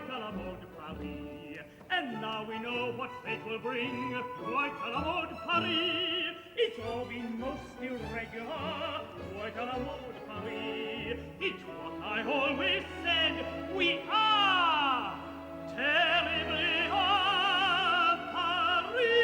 à la mode Paris. And now we know what fate will bring, quite à la mode Paris. It's all been most irregular, quite à la mode Paris. It's what I always said, we are terribly à Paris.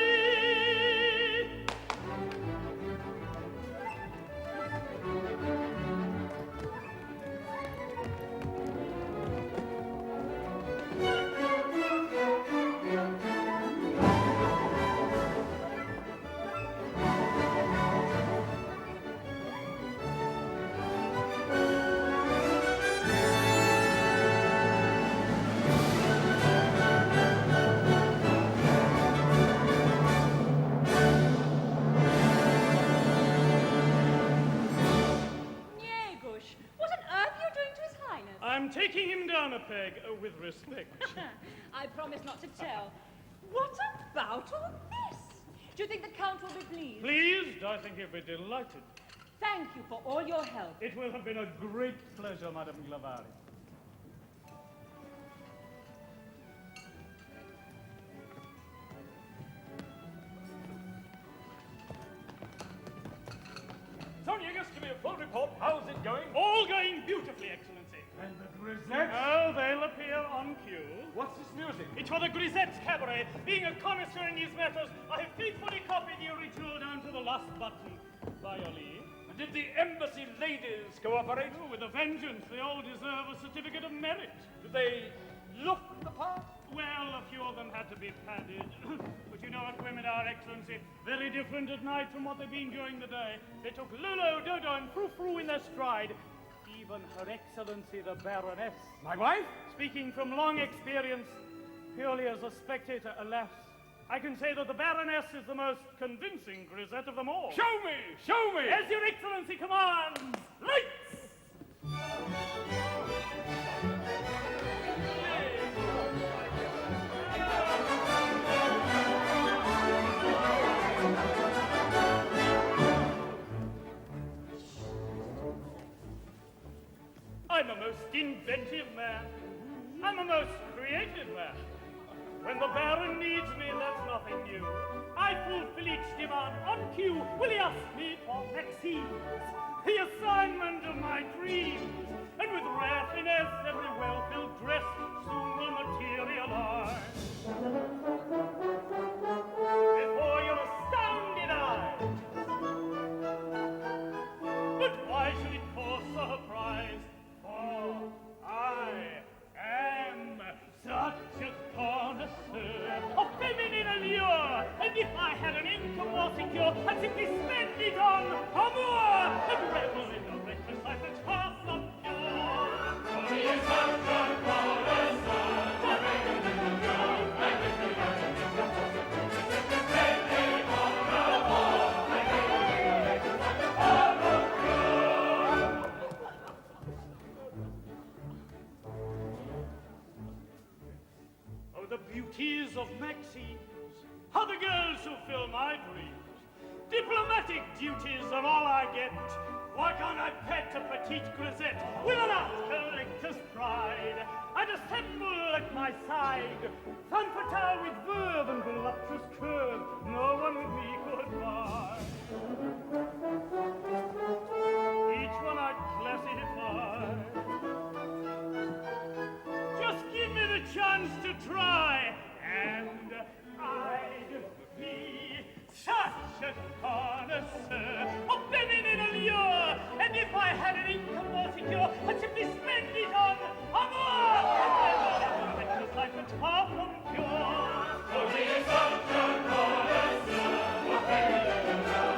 I'm taking him down a peg, with respect. I promise not to tell. What about all this? Do you think the Count will be pleased? Pleased? I think he'll be delighted. Thank you for all your help. It will have been a great pleasure, Madame Glavari. Sonia, just give me a full report. How's it going? All going beautifully, Excellency. And the grisettes? Oh, they'll appear on cue. What's this music? It's for the grisettes cabaret. Being a connoisseur in these matters, I have faithfully copied the original down to the last button. By your leave. And did the embassy ladies cooperate? Oh, with a vengeance. They all deserve a certificate of merit. Did they look the part? Well, a few of them had to be padded. But you know what women are, Excellency. Very different at night from what they've been during the day. They took Lulu, Dodo, and Frou-Frou in their stride. Even Her Excellency the Baroness. My wife? Speaking from long experience, purely as a spectator, alas, I can say that the Baroness is the most convincing grisette of them all. Show me! Show me! As your Excellency commands, lights! I'm a most inventive man. I'm a most creative man. When the Baron needs me, that's nothing new. I fulfill each demand on cue. Will he ask me for Maxine's, the assignment of my dreams? And with rare finesse, every well-filled dress soon will materialize. Before your astounded eyes. But why should it cause surprise? For I am such a connoisseur of feminine allure, and if I had an income more secure, I'd simply spend it on amour and revel in the reckless life that's far from pure. For he is such a connoisseur, the beauties of Maxine's, how the girls who fill my dreams. Diplomatic duties are all I get. Why can't I pet a petite grisette with an art collector's pride? I'd assemble at my side, femme fatale with verve and voluptuous curve. No one with me could buy. Each one I'd classify. Just give me the chance to try, and I'd be such a connoisseur of feminine allure. And if I had an income more secure, I'd simply spend it on amour. And reckless life that's far from pure. For he is such a connoisseur of feminine allure.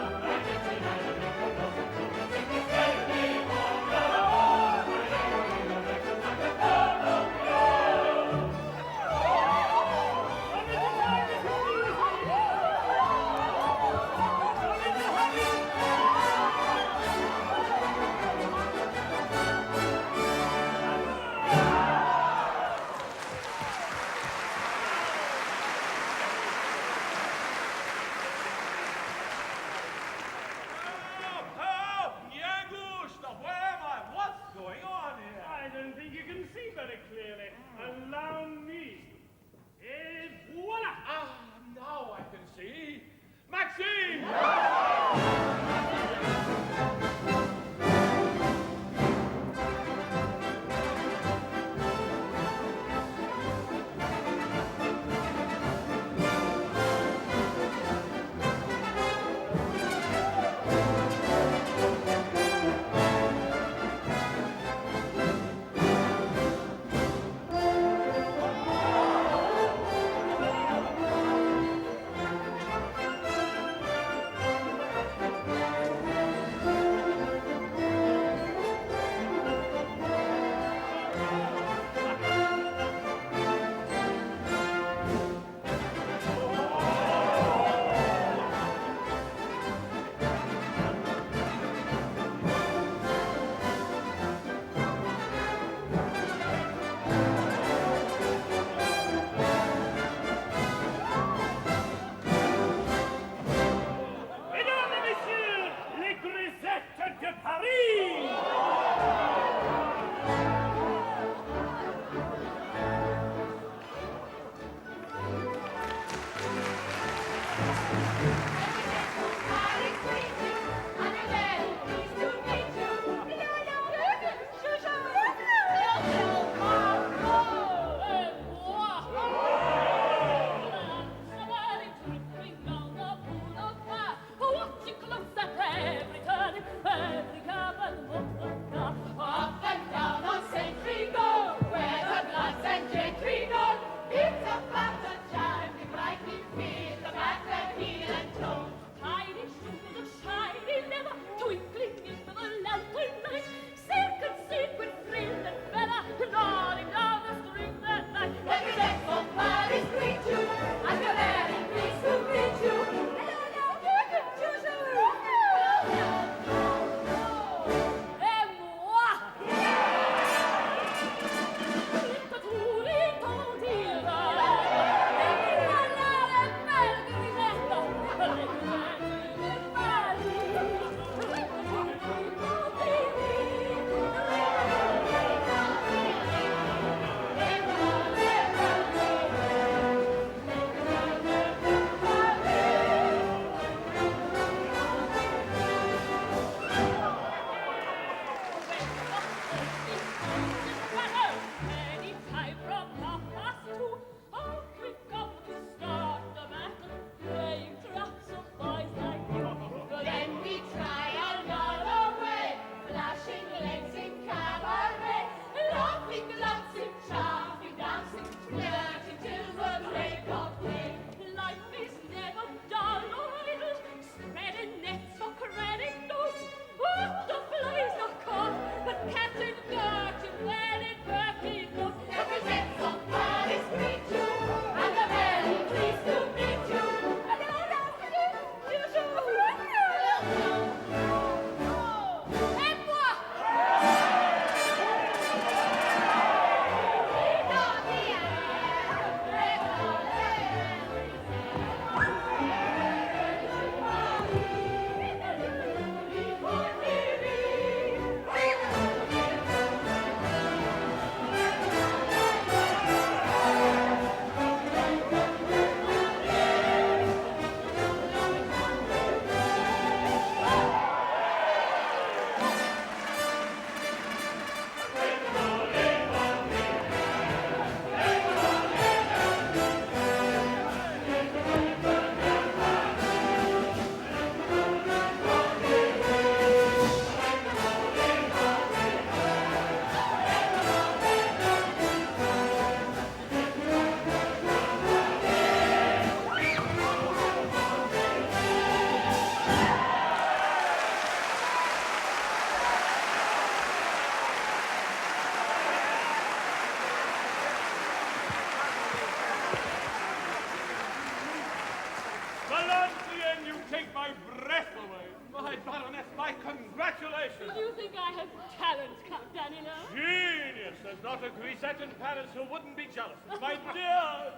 Baroness, my congratulations. Do you think I have talent, Count Danilo? Genius. There's not a grisette in Paris who wouldn't be jealous. My dear.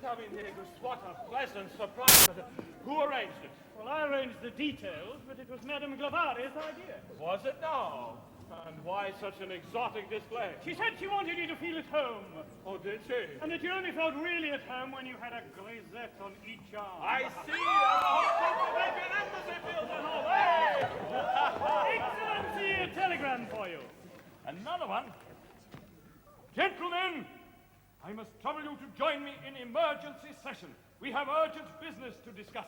Tell me, Negus, what a pleasant surprise. Who arranged it? Well, I arranged the details, but it was Madame Glavari's idea. Was it now? And why such an exotic display? She said she wanted you to feel at home. Oh, did she? And that you only felt really at home when you had a grisette on each arm. I see. Like an embassy feels at home. Hey! Excellency, a telegram for you. Another one. Gentlemen, I must trouble you to join me in emergency session. We have urgent business to discuss.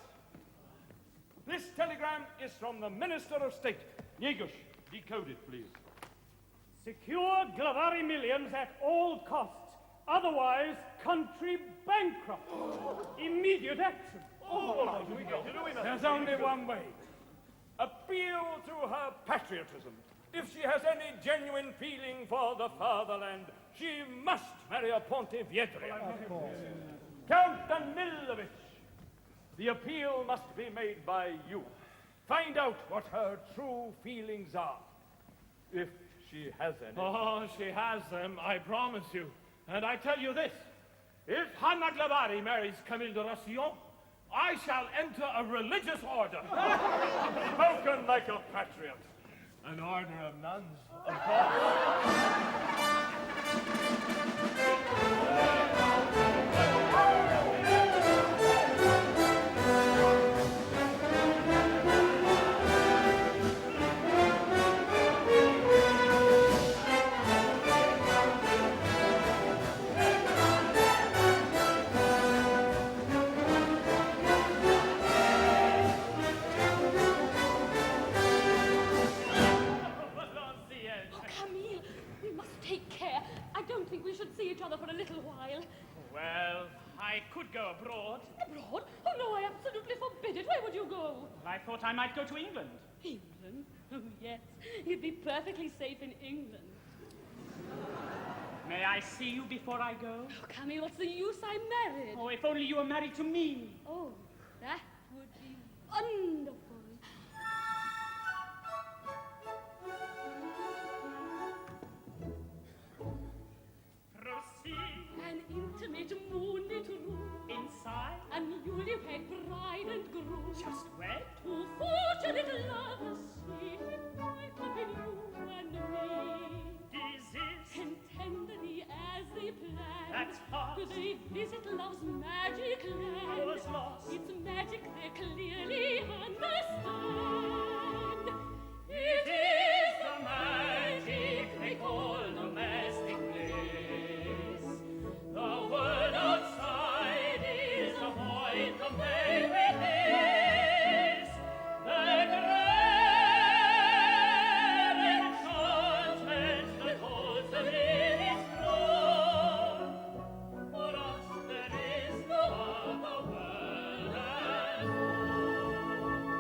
This telegram is from the Minister of State. Negus, decode it, please. Secure Glavari millions at all costs. Otherwise, country bankrupt. Immediate action. There's only one way. Appeal to her patriotism. If she has any genuine feeling for the fatherland, she must marry a Pontevedra. Count Danilovich, the appeal must be made by you. Find out what her true feelings are, if she has any. Oh, she has them, I promise you. And I tell you this, if Hanna Glavari marries Camille de Roussillon, I shall enter a religious order. Spoken like a patriot. An order of nuns, of course. For a little while. Well, I could go abroad. Abroad? Oh, no, I absolutely forbid it. Where would you go? I thought I might go to England. England? Oh, yes. You'd be perfectly safe in England. May I see you before I go? Oh, Camille, what's the use? I'm married. Oh, if only you were married to me. Oh, that would be wonderful. An intimate moonlit room. Inside? A newlywed bride and groom. Just wed? Two fortunate lovers, sweetly bright in you and me. Is it? And tenderly as they plan, That's hot. they visit love's magic land. I was lost. It's magic they clearly understand. It is the magic they call domestic bliss. The world outside is a void compared with this. The grand enchantment that holds the lily's throne. For us there is no other world and home.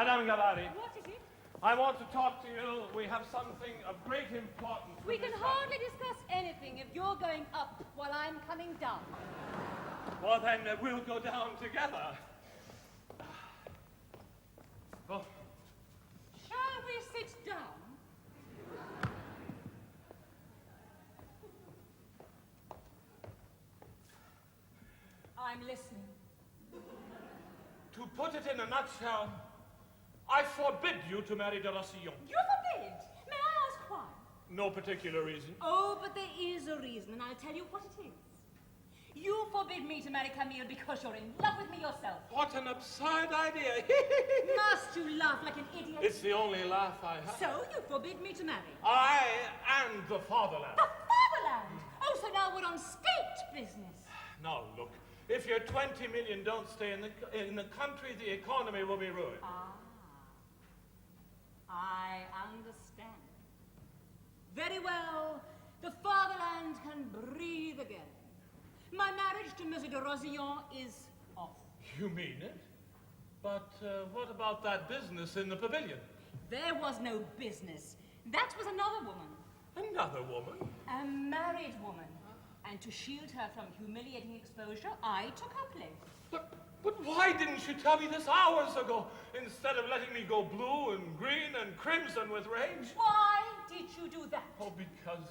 Madame Glabari, What is it? I want to talk to you. We have something of great importance. We can hardly discuss anything if you're going up while I'm coming down. Well, then we'll go down together. Oh, Shall we sit down? I'm listening. to put it in a nutshell, I forbid you to marry de Rossillon. You forbid? May I ask why? No particular reason. Oh, but there is a reason, and I'll tell you what it is. You forbid me to marry Camille because you're in love with me yourself. What an absurd idea. Must you laugh like an idiot? It's the only laugh I have. So you forbid me to marry? I and the fatherland. The fatherland! Oh, so now we're on state business. Now, look, if your 20 million don't stay in the country, the economy will be ruined. Ah, I understand. Very well, the fatherland can breathe again. My marriage to Monsieur de Rossillon is off. You mean it? But what about that business in the pavilion? There was no business. That was another woman. Another woman? A married woman. And to shield her from humiliating exposure, I took her place. But why didn't you tell me this hours ago, instead of letting me go blue and green and crimson with rage? Why did you do that? Oh, because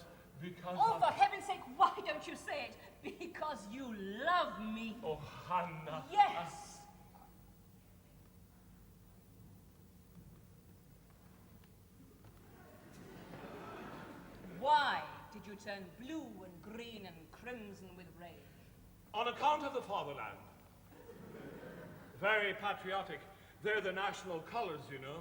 Oh, for heaven's sake, why don't you say it? Because you love me. Oh, Hannah. Yes. Why did you turn blue and green and crimson with rage? On account of the fatherland. Very patriotic. They're the national colors, you know.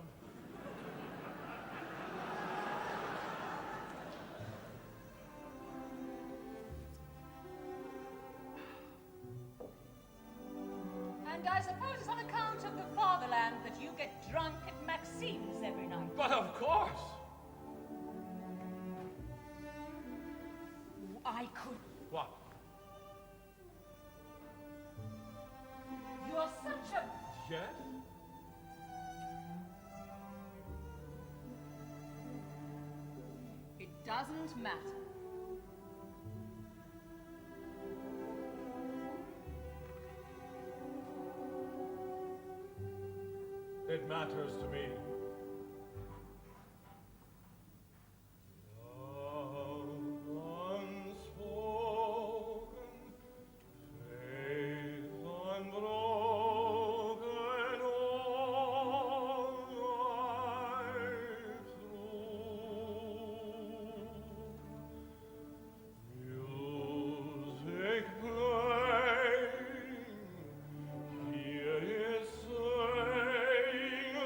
And I suppose it's on account of the fatherland that you get drunk at Maxime's every night. But of course. I could. What? You're such a... Yes? It doesn't matter. It matters to me. Here is saying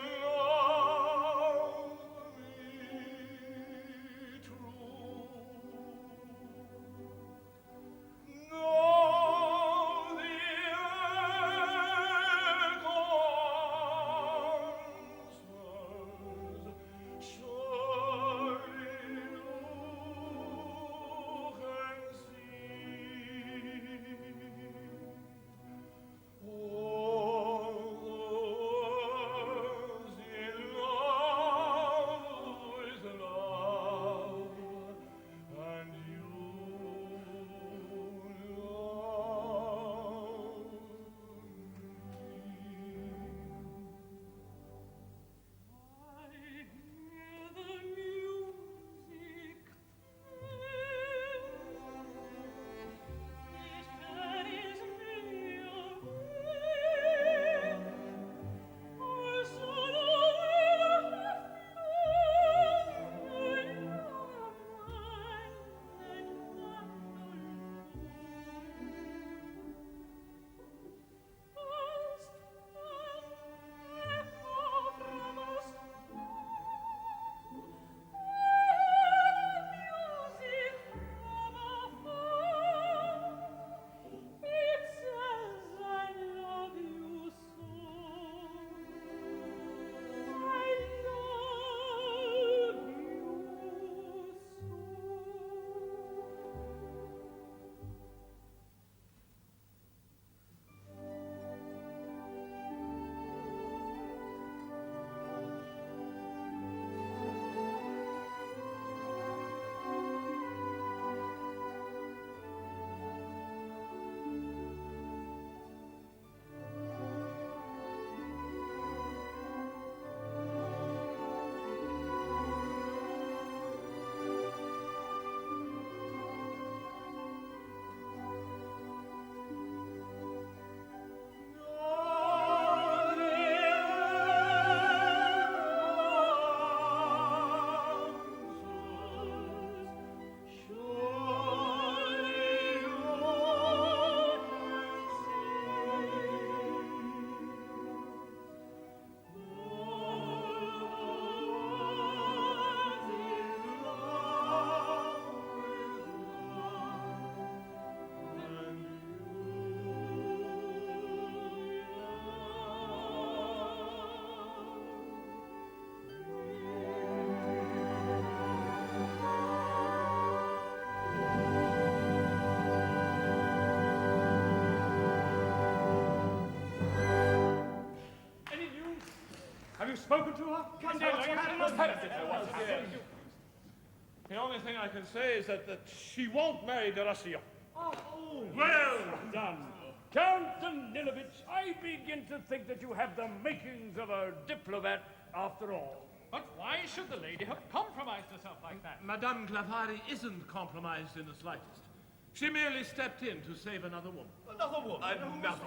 spoken to her? The only thing I can say is that she won't marry de Rossillon. Oh, well done. Count Danilovich, I begin to think that you have the makings of a diplomat after all. But why should the lady have compromised herself like that? Madame Clavari isn't compromised in the slightest. She merely stepped in to save another woman. Another woman?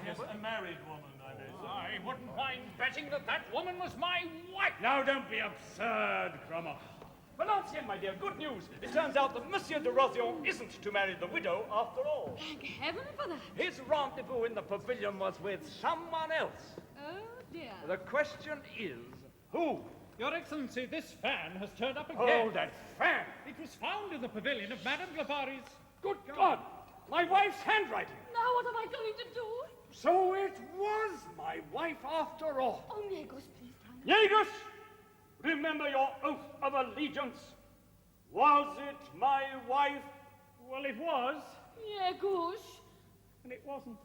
Yes, a married woman, I may say. I wouldn't mind betting that woman was my wife. Now don't be absurd, Crummer. But Ancien, my dear, good news. It turns out that Monsieur de Rossillon isn't to marry the widow after all. Thank heaven for that. His rendezvous in the pavilion was with someone else. Oh, dear. The question is, who? Your Excellency, this fan has turned up again. Oh, that fan! It was found in the pavilion of Madame Glavari's. Good God! My wife's handwriting! Now what am I going to do? So it was my wife after all. Oh, Negos, please try. Jägers, remember your oath of allegiance. Was it my wife? Well, it was, Negos. and it wasn't.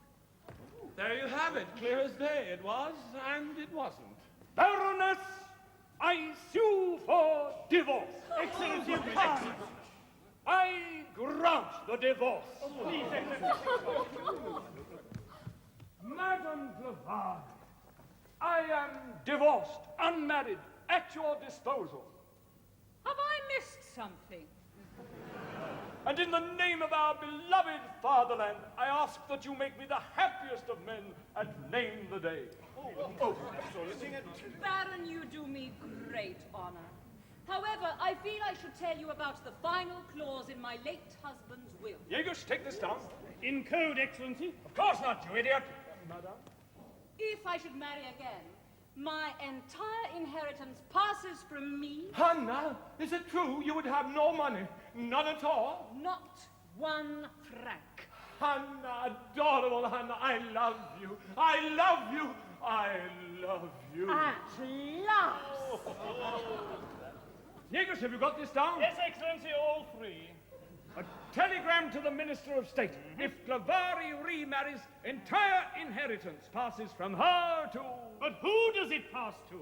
There you have it, clear as day. It was, and it wasn't. Baroness, I sue for divorce. Excellency, I grant the divorce. please, Excellency. Madame Glavard, I am divorced, unmarried, at your disposal. Have I missed something? And in the name of our beloved fatherland, I ask that you make me the happiest of men and name the day. Baron, you do me great honor. However, I feel I should tell you about the final clause in my late husband's will. Jägers, take this down. In code, Excellency. Of course not, you idiot. Madame? If I should marry again, my entire inheritance passes from me, Hannah, is it true you would have no money? None at all? not 1 franc. Hannah, adorable Hannah, I love you. I love you. I love you. At last! Jägers, have you got this down? Yes, Excellency, all three. A telegram to the Minister of State. If Clavari remarries, entire inheritance passes from her to... But who does it pass to?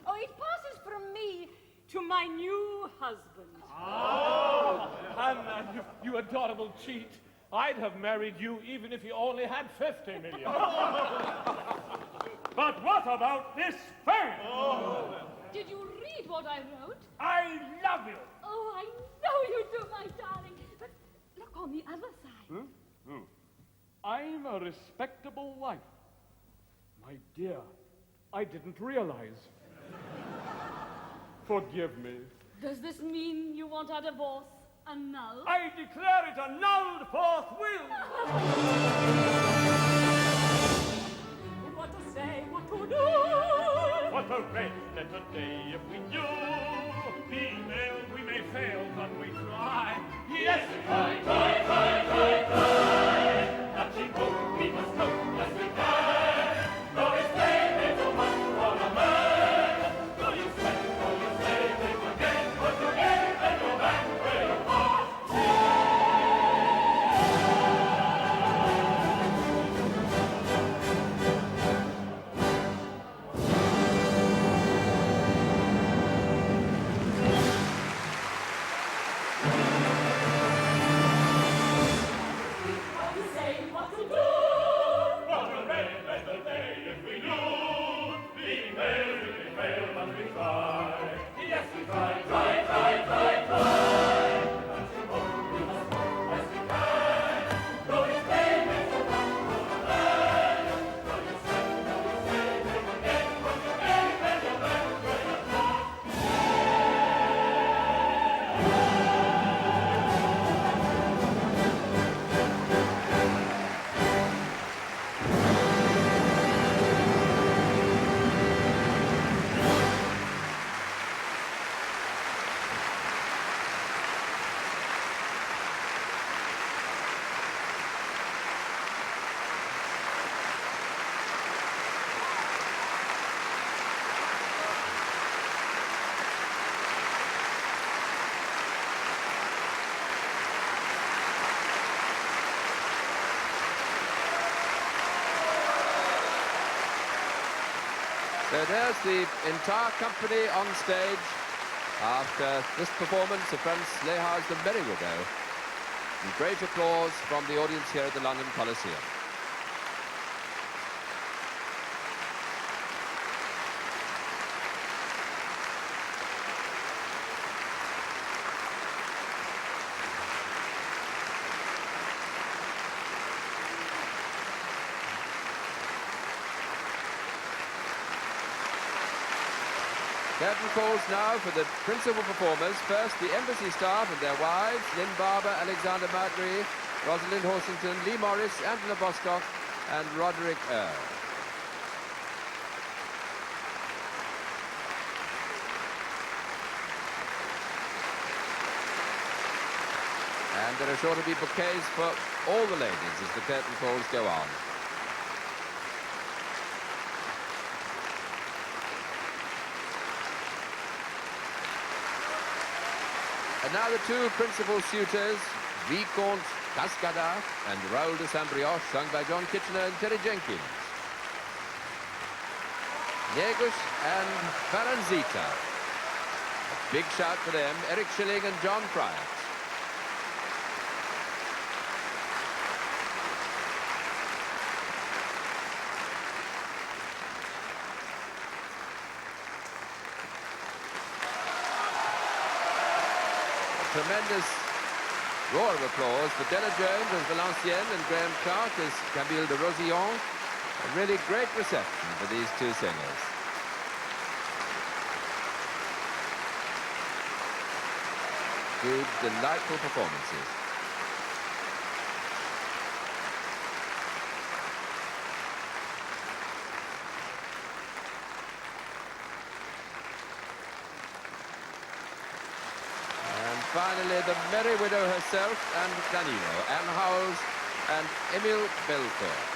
Oh, it passes from me to my new husband. Hannah, you adorable cheat. I'd have married you even if you only had 50 million. But what about this fan? Did you read what I wrote? I love you. Oh, I know you do, my darling. But look on the other side. I'm a respectable wife. My dear, I didn't realize. Forgive me. Does this mean you want our divorce annulled? I declare it annulled forthwith. What to say, what to do? What a red letter day if we knew. Female, we may fail, but we try. Yes, we try, try. Touching hope, we must hope, yes, we can. Though it's pain, so much for a man. Though you sweat, though you say, they forget what you gave, and go back where you are. So there's the entire company on stage after this performance of Lehar's The Merry Widow. And great applause from the audience here at the London Coliseum. Curtain calls now for the principal performers. First, the embassy staff and their wives, Lynn Barber, Alexander Marbury, Rosalind Horsington, Lee Morris, Angela Bostock, and Roderick Earl. And there are sure to be bouquets for all the ladies as the curtain calls go on. And now the two principal suitors, Vicomte Cascada and Raoul de Saint-Brioche, sung by John Kitchiner and Terry Jenkins. Negus and Faranzita. A big shout for them, Eric Shilling and John Fryatt. Tremendous roar of applause for Della Jones as Valenciennes and Graham Clark as Camille de Rosillon. A really great reception for these two singers. Two delightful performances. Finally, the Merry Widow herself and Danilo, Anne Howells and Emile Belcourt.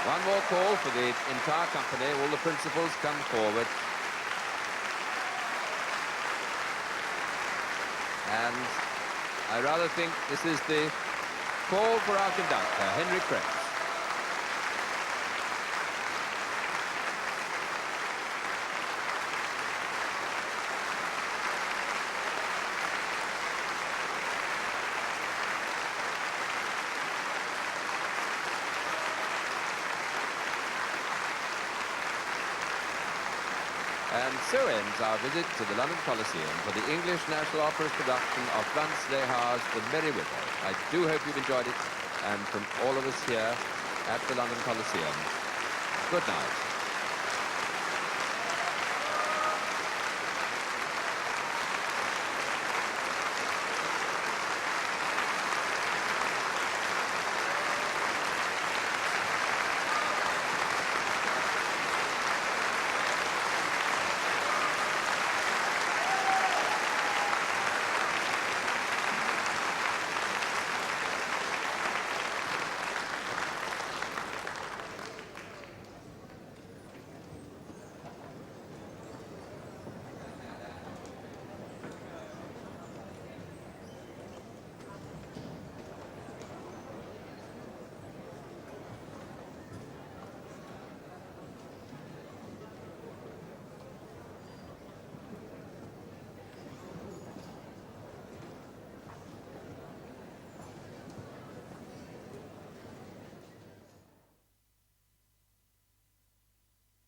One more call for the entire company. All the principals come forward. And I rather think this is the call for our conductor, Henry Krips. And so ends our visit to the London Coliseum for the English National Opera's production of Lehar's The Merry Widow. I do hope you've enjoyed it, and from all of us here at the London Coliseum, good night.